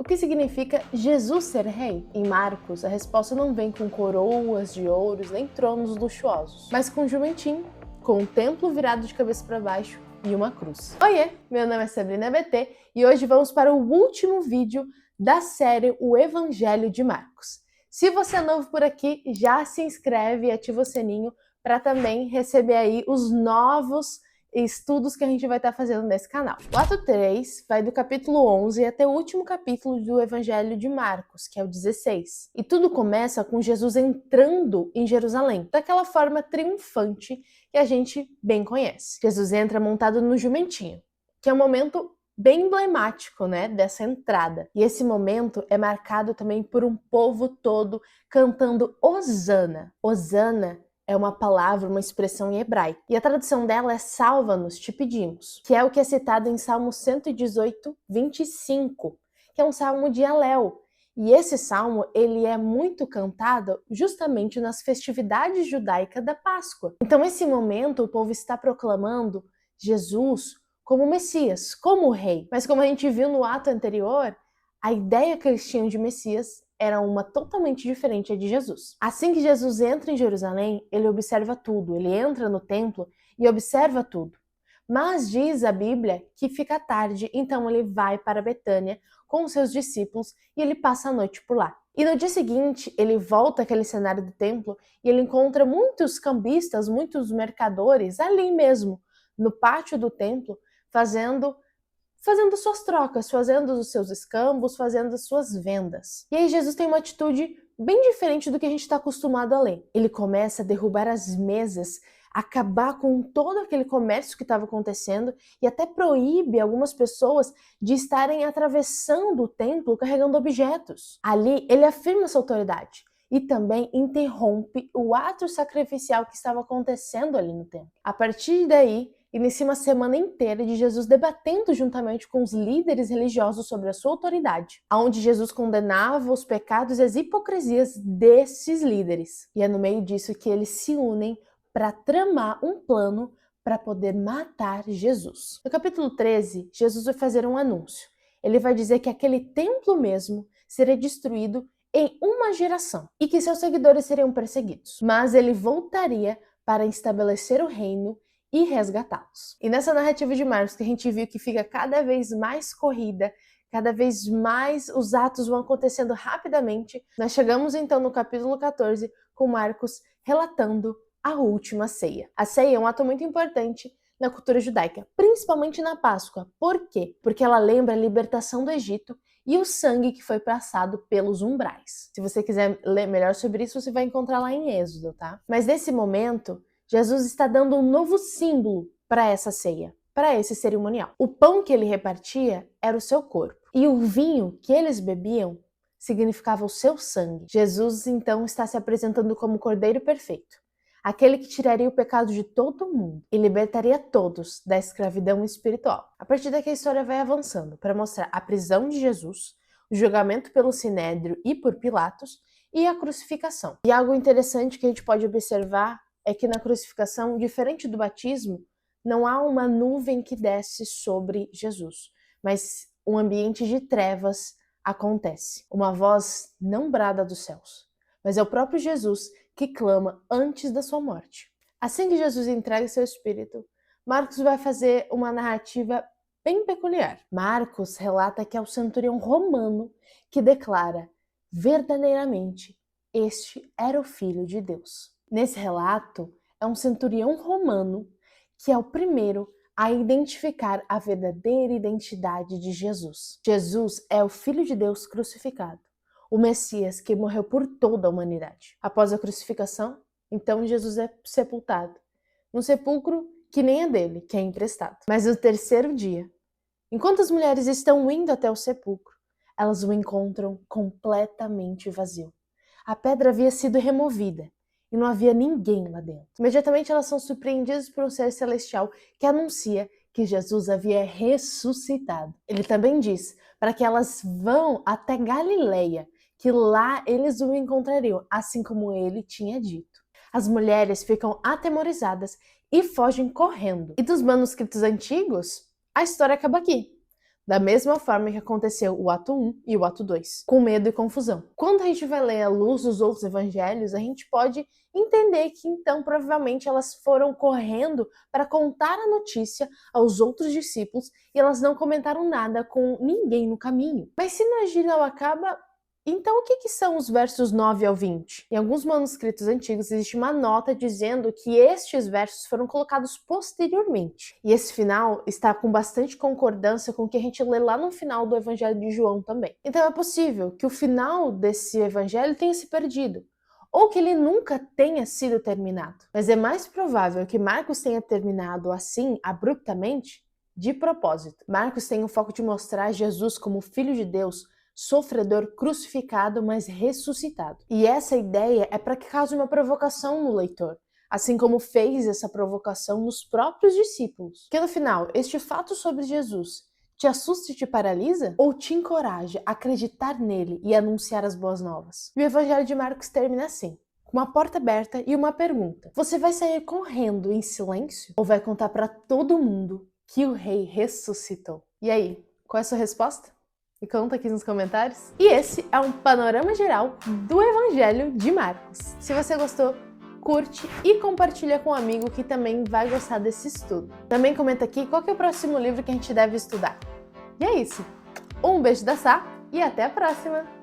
que significa Jesus ser rei? Em Marcos, a resposta não vem com coroas de ouros nem tronos luxuosos, mas com um jumentinho, com o templo virado de cabeça para baixo e uma cruz. Oiê, meu nome é Sabrina BT e hoje vamos para o último vídeo da série O Evangelho de Marcos. Se você é novo por aqui, já se inscreve e ativa o sininho para também receber aí os novos estudos que a gente vai estar fazendo nesse canal. O ato 3 vai do capítulo 11 até o último capítulo do Evangelho de Marcos, que é o 16. E tudo começa com Jesus entrando em Jerusalém, daquela forma triunfante que a gente bem conhece. Jesus entra montado no jumentinho, que é um momento bem emblemático, né, dessa entrada. E esse momento é marcado também por um povo todo cantando Hosana. Hosana é uma palavra, uma expressão em hebraico. E a tradução dela é salva-nos, te pedimos, que é o que é citado em Salmo 118, 25, que é um salmo de Alel. E esse salmo, ele é muito cantado justamente nas festividades judaicas da Páscoa. Então, nesse momento, o povo está proclamando Jesus como Messias, como Rei. Mas como a gente viu no ato anterior, a ideia que eles tinham de Messias era uma totalmente diferente de Jesus. Assim que Jesus entra em Jerusalém, ele observa tudo, ele entra no templo e observa tudo. Mas diz a Bíblia que fica tarde, então ele vai para Betânia com os seus discípulos e ele passa a noite por lá. E no dia seguinte, ele volta àquele cenário do templo e ele encontra muitos cambistas, muitos mercadores ali mesmo, no pátio do templo, fazendo suas trocas, fazendo os seus escambos, fazendo as suas vendas. E aí Jesus tem uma atitude bem diferente do que a gente está acostumado a ler. Ele começa a derrubar as mesas, acabar com todo aquele comércio que estava acontecendo e até proíbe algumas pessoas de estarem atravessando o templo carregando objetos. Ali ele afirma essa autoridade e também interrompe o ato sacrificial que estava acontecendo ali no templo. A partir daí, inicia uma semana inteira de Jesus debatendo juntamente com os líderes religiosos sobre a sua autoridade, onde Jesus condenava os pecados e as hipocrisias desses líderes. E é no meio disso que eles se unem para tramar um plano para poder matar Jesus. No capítulo 13, Jesus vai fazer um anúncio. Ele vai dizer que aquele templo mesmo seria destruído em uma geração e que seus seguidores seriam perseguidos. Mas ele voltaria para estabelecer o reino e resgatá-los. E nessa narrativa de Marcos que a gente viu que fica cada vez mais corrida, cada vez mais os atos vão acontecendo rapidamente, nós chegamos então no capítulo 14 com Marcos relatando a última ceia. A ceia é um ato muito importante na cultura judaica, principalmente na Páscoa. Por quê? Porque ela lembra a libertação do Egito e o sangue que foi passado pelos umbrais. Se você quiser ler melhor sobre isso, você vai encontrar lá em Êxodo, tá? Mas nesse momento, Jesus está dando um novo símbolo para essa ceia, para esse cerimonial. O pão que ele repartia era o seu corpo, e o vinho que eles bebiam significava o seu sangue. Jesus, então, está se apresentando como o Cordeiro Perfeito, aquele que tiraria o pecado de todo mundo e libertaria todos da escravidão espiritual. A partir daqui a história vai avançando para mostrar a prisão de Jesus, o julgamento pelo Sinédrio e por Pilatos e a crucificação. E algo interessante que a gente pode observar é que na crucificação, diferente do batismo, não há uma nuvem que desce sobre Jesus, mas um ambiente de trevas acontece. Uma voz não brada dos céus, mas é o próprio Jesus que clama antes da sua morte. Assim que Jesus entrega seu espírito, Marcos vai fazer uma narrativa bem peculiar. Marcos relata que é o centurião romano que declara: verdadeiramente, este era o Filho de Deus. Nesse relato, é um centurião romano que é o primeiro a identificar a verdadeira identidade de Jesus. Jesus é o Filho de Deus crucificado, o Messias que morreu por toda a humanidade. Após a crucificação, então Jesus é sepultado, num sepulcro que nem é dele, que é emprestado. Mas no terceiro dia, enquanto as mulheres estão indo até o sepulcro, elas o encontram completamente vazio. A pedra havia sido removida e não havia ninguém lá dentro. Imediatamente elas são surpreendidas por um ser celestial que anuncia que Jesus havia ressuscitado. Ele também diz para que elas vão até Galileia, que lá eles o encontrariam, assim como ele tinha dito. As mulheres ficam atemorizadas e fogem correndo. E dos manuscritos antigos, a história acaba aqui. da mesma forma que aconteceu o ato 1 e o ato 2, com medo e confusão. Quando a gente vai ler à luz dos outros evangelhos, a gente pode entender que então provavelmente elas foram correndo para contar a notícia aos outros discípulos e elas não comentaram nada com ninguém no caminho. Mas se no agir não acaba, então o que são os versos 9 ao 20? Em alguns manuscritos antigos existe uma nota dizendo que estes versos foram colocados posteriormente. E esse final está com bastante concordância com o que a gente lê lá no final do Evangelho de João também. Então é possível que o final desse evangelho tenha se perdido, ou que ele nunca tenha sido terminado. Mas é mais provável que Marcos tenha terminado assim, abruptamente, de propósito. Marcos tem o foco de mostrar Jesus como Filho de Deus, sofredor, crucificado, mas ressuscitado. E essa ideia é para que cause uma provocação no leitor, assim como fez essa provocação nos próprios discípulos. Que no final, este fato sobre Jesus te assusta e te paralisa? Ou te encoraja a acreditar nele e anunciar as boas novas? E o Evangelho de Marcos termina assim, com uma porta aberta e uma pergunta. Você vai sair correndo em silêncio ou vai contar para todo mundo que o rei ressuscitou? E aí, qual é a sua resposta? Me conta aqui nos comentários. E esse é um panorama geral do Evangelho de Marcos. Se você gostou, curte e compartilha com um amigo que também vai gostar desse estudo. Também comenta aqui qual que é o próximo livro que a gente deve estudar. E é isso. Um beijo da Sá e até a próxima!